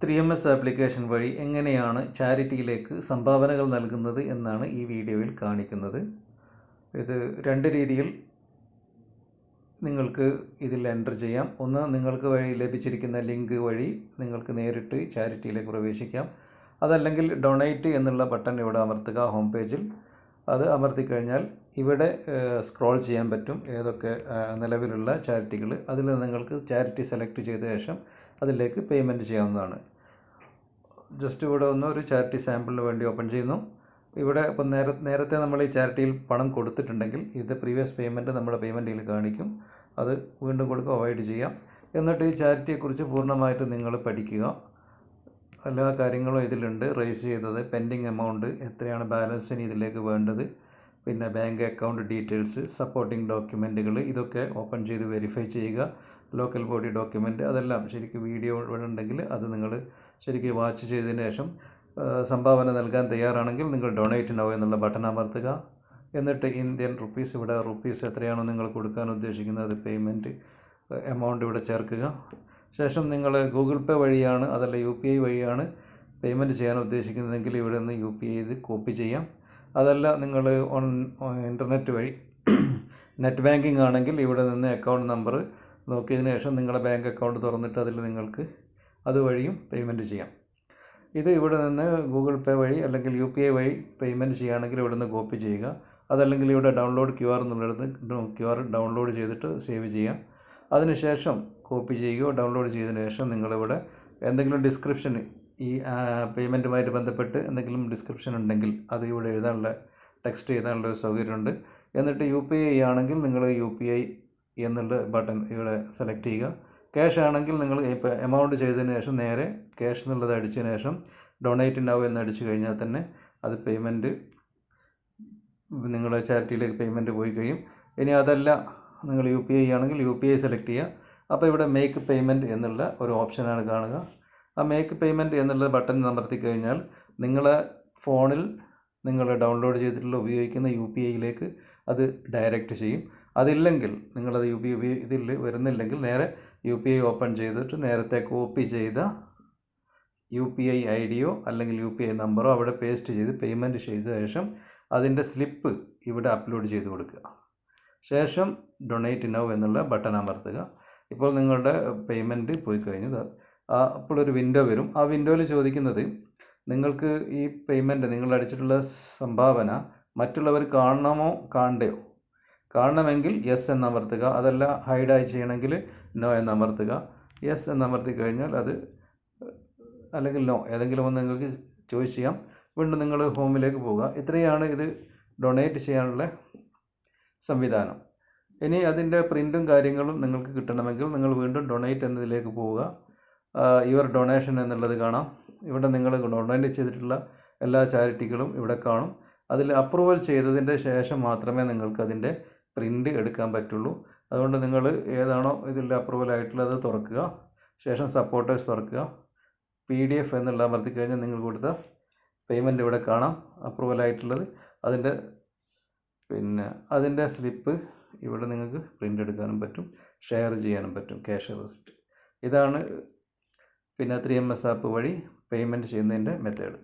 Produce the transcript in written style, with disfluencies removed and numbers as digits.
3MS application വഴി എങ്ങനെയാണ് ചാരിറ്റിയിലേക്ക് സംഭാവനകൾ നൽകുന്നത് എന്നാണ് ഈ വീഡിയോയിൽ കാണിക്കുന്നത്. ഇത് രണ്ട് രീതിയിൽ നിങ്ങൾക്ക് ഇതിൽ എൻ്റർ ചെയ്യാം. ഒന്ന്, നിങ്ങൾക്ക് വഴി ലഭിച്ചിരിക്കുന്ന ലിങ്ക് വഴി നിങ്ങൾക്ക് നേരിട്ട് ചാരിറ്റിയിലേക്ക് പ്രവേശിക്കാം. അതല്ലെങ്കിൽ ഡൊണേറ്റ് എന്നുള്ള ബട്ടൺ ഇവിടെ അമർത്തുക. ഹോം പേജിൽ അത് അമർത്തിക്കഴിഞ്ഞാൽ ഇവിടെ സ്ക്രോൾ ചെയ്യാൻ പറ്റും ഏതൊക്കെ നിലവിലുള്ള ചാരിറ്റികൾ. അതിൽ നിങ്ങൾക്ക് ചാരിറ്റി സെലക്ട് ചെയ്ത ശേഷം അതിലേക്ക് പേയ്മെൻറ്റ് ചെയ്യാവുന്നതാണ്. ജസ്റ്റ് ഇവിടെ ഒന്ന് ഒരു ചാരിറ്റി സാമ്പിളിന് വേണ്ടി ഓപ്പൺ ചെയ്യുന്നു. ഇവിടെ ഇപ്പം നേരത്തെ നമ്മൾ ഈ ചാരിറ്റിയിൽ പണം കൊടുത്തിട്ടുണ്ടെങ്കിൽ ഇത് പ്രീവിയസ് പേയ്മെൻറ്റ് നമ്മുടെ പേയ്മെൻറ്റിൽ കാണിക്കും. അത് വീണ്ടും കൊടുക്കുക, അവോയ്ഡ് ചെയ്യാം. എന്നിട്ട് ഈ ചാരിറ്റിയെക്കുറിച്ച് പൂർണ്ണമായിട്ട് നിങ്ങൾ പഠിക്കുക. എല്ലാ കാര്യങ്ങളും ഇതിലുണ്ട്. റേസ് ചെയ്തത്, പെൻഡിങ് എമൗണ്ട്, എത്രയാണ് ബാലൻസ് ഇനി ഇതിലേക്ക് വേണ്ടത്, പിന്നെ ബാങ്ക് അക്കൗണ്ട് ഡീറ്റെയിൽസ്, സപ്പോർട്ടിംഗ് ഡോക്യുമെൻറ്റുകൾ, ഇതൊക്കെ ഓപ്പൺ ചെയ്ത് വെരിഫൈ ചെയ്യുക. ലോക്കൽ ബോഡി ഡോക്യുമെൻറ്റ്, അതെല്ലാം ശരിക്കും വീഡിയോ ഇവിടെ ഉണ്ടെങ്കിൽ അത് നിങ്ങൾ ശരിക്കും വാച്ച് ചെയ്തതിന് ശേഷം സംഭാവന നൽകാൻ തയ്യാറാണെങ്കിൽ നിങ്ങൾ ഡൊണേറ്റ് നൗ എന്നുള്ള ബട്ടൺ അമർത്തുക. എന്നിട്ട് ഇന്ത്യൻ റുപ്പീസ്, ഇവിടെ റുപ്പീസ് എത്രയാണോ നിങ്ങൾ കൊടുക്കാൻ ഉദ്ദേശിക്കുന്നത് പേയ്മെൻറ്റ് എമൗണ്ട് ഇവിടെ ചേർക്കുക. ശേഷം നിങ്ങൾ ഗൂഗിൾ പേ വഴിയാണ് അതല്ല UPI വഴിയാണ് പേയ്മെൻറ്റ് ചെയ്യാൻ ഉദ്ദേശിക്കുന്നതെങ്കിൽ ഇവിടെ നിന്ന് UPI ഇത് കോപ്പി ചെയ്യാം. അതല്ല നിങ്ങൾ ഇൻ്റർനെറ്റ് വഴി നെറ്റ് ബാങ്കിങ് ആണെങ്കിൽ ഇവിടെ നിന്ന് അക്കൗണ്ട് നമ്പർ നോക്കിയതിന് ശേഷം നിങ്ങളുടെ ബാങ്ക് അക്കൗണ്ട് തുറന്നിട്ട് അതിൽ നിങ്ങൾക്ക് അതുവഴിയും പേയ്മെൻറ്റ് ചെയ്യാം. ഇത് ഇവിടെ നിന്ന് ഗൂഗിൾ പേ വഴി അല്ലെങ്കിൽ UPI വഴി പേയ്മെൻറ്റ് ചെയ്യുകയാണെങ്കിൽ ഇവിടെ നിന്ന് കോപ്പി ചെയ്യുക. അതല്ലെങ്കിൽ ഇവിടെ ഡൗൺലോഡ് QR എന്നുള്ളിടത്ത് QR ഡൗൺലോഡ് ചെയ്തിട്ട് സേവ് ചെയ്യാം. അതിനുശേഷം കോപ്പി ചെയ്യുകയോ ഡൗൺലോഡ് ചെയ്തതിന് ശേഷം നിങ്ങളിവിടെ എന്തെങ്കിലും ഡിസ്ക്രിപ്ഷൻ, ഈ പേയ്മെൻറ്റുമായിട്ട് ബന്ധപ്പെട്ട് എന്തെങ്കിലും ഡിസ്ക്രിപ്ഷൻ ഉണ്ടെങ്കിൽ അത് ഇവിടെ എഴുതാനുള്ള, ടെക്സ്റ്റ് എഴുതാനുള്ള ഒരു സൗകര്യമുണ്ട്. എന്നിട്ട് UPI ആണെങ്കിൽ നിങ്ങൾ UPI എന്നുള്ള ബട്ടൺ ഇവിടെ സെലക്ട് ചെയ്യുക. ക്യാഷ് ആണെങ്കിൽ നിങ്ങൾ ഇപ്പോൾ എമൗണ്ട് ചെയ്തതിന് ശേഷം നേരെ ക്യാഷ് എന്നുള്ളത് അടിച്ചതിന് ശേഷം ഡൊണേറ്റ് നൗ എന്ന് അടിച്ചു കഴിഞ്ഞാൽ തന്നെ അത് പേയ്മെൻറ്റ് നിങ്ങളുടെ ചാരിറ്റിയിലേക്ക് പേയ്മെൻറ്റ് പോയി കഴിയും. ഇനി അതല്ല നിങ്ങൾ UPI ആണെങ്കിൽ UPI സെലക്ട് ചെയ്യുക. അപ്പോൾ ഇവിടെ മേക്ക് പേയ്മെൻറ്റ് എന്നുള്ള ഒരു ഓപ്ഷനാണ് കാണുക. ആ മേക്ക് പേയ്മെൻറ്റ് എന്നുള്ള ബട്ടൺ അമർത്തി കഴിഞ്ഞാൽ നിങ്ങളെ ഫോണിൽ നിങ്ങൾ ഡൗൺലോഡ് ചെയ്തിട്ടുള്ള ഉപയോഗിക്കുന്ന UPIയിലേക്ക് അത് ഡയറക്റ്റ് ചെയ്യും. അതില്ലെങ്കിൽ നിങ്ങളത് ഇതിൽ വരുന്നില്ലെങ്കിൽ നേരെ UPI ഓപ്പൺ ചെയ്തിട്ട് നേരത്തെ കോപ്പി ചെയ്ത UPI ഐഡിയോ അല്ലെങ്കിൽ UPI നമ്പറോ അവിടെ പേസ്റ്റ് ചെയ്ത് പേയ്മെൻറ്റ് ചെയ്ത ശേഷം അതിൻ്റെ സ്ലിപ്പ് ഇവിടെ അപ്ലോഡ് ചെയ്ത് കൊടുക്കുക. ശേഷം ഡൊണേറ്റ് നൗ എന്നുള്ള ബട്ടൺ അമർത്തുക. ഇപ്പോൾ നിങ്ങളുടെ പേയ്മെൻറ്റ് പോയി കഴിഞ്ഞു. അപ്പോൾ ഒരു വിൻഡോ വരും. ആ വിൻഡോയിൽ ചോദിക്കുന്നത് നിങ്ങൾക്ക് ഈ പേയ്മെൻറ്റ്, നിങ്ങൾ അടിച്ചിട്ടുള്ള സംഭാവന മറ്റുള്ളവർ കാണണമോ കാണണ്ടയോ? കാണണമെങ്കിൽ യെസ് എന്നമർത്തുക. അതല്ല ഹൈഡായി ചെയ്യണമെങ്കിൽ നോ എന്നമർത്തുക. യെസ് എന്നമർത്തി കഴിഞ്ഞാൽ അത്, അല്ലെങ്കിൽ നോ, ഏതെങ്കിലും ഒന്ന് നിങ്ങൾക്ക് ചോയ്സ് ചെയ്യാം. വീണ്ടും നിങ്ങൾ ഹോമിലേക്ക് പോവുക. ഇത്രയാണ് ഇത് ഡൊണേറ്റ് ചെയ്യാനുള്ള സംവിധാനം. ഇനി അതിൻ്റെ പ്രിൻറ്റും കാര്യങ്ങളും നിങ്ങൾക്ക് കിട്ടണമെങ്കിൽ നിങ്ങൾ വീണ്ടും ഡൊണേറ്റ് എന്നതിലേക്ക് പോവുക. യുവർ ഡൊണേഷൻ എന്നുള്ളത് കാണാം. ഇവിടെ നിങ്ങൾ ഡൊണേറ്റ് ചെയ്തിട്ടുള്ള എല്ലാ ചാരിറ്റികളും ഇവിടെ കാണും. അതിൽ അപ്രൂവൽ ചെയ്തതിൻ്റെ ശേഷം മാത്രമേ നിങ്ങൾക്ക് അതിൻ്റെ പ്രിൻ്റ് എടുക്കാൻ പറ്റുള്ളൂ. അതുകൊണ്ട് നിങ്ങൾ ഏതാണോ ഇതിൽ അപ്രൂവൽ ആയിട്ടുള്ളത് തുറക്കുക. ശേഷം സപ്പോർട്ടേഴ്സ് തുറക്കുക. PDF എന്നുള്ള അമർത്തി കഴിഞ്ഞാൽ നിങ്ങൾ കൊടുത്ത പേയ്മെൻറ്റ് ഇവിടെ കാണാം, അപ്രൂവൽ ആയിട്ടുള്ളത്. അതിൻ്റെ സ്ലിപ്പ് ഇവിടെ നിങ്ങൾക്ക് പ്രിൻ്റ് എടുക്കാനും പറ്റും, ഷെയർ ചെയ്യാനും പറ്റും, ക്യാഷ് റെസിപ്റ്റ്. ഇതാണ് 3MS ആപ്പ് വഴി പേയ്മെൻറ്റ് ചെയ്യുന്നതിൻ്റെ മെത്തേഡ്.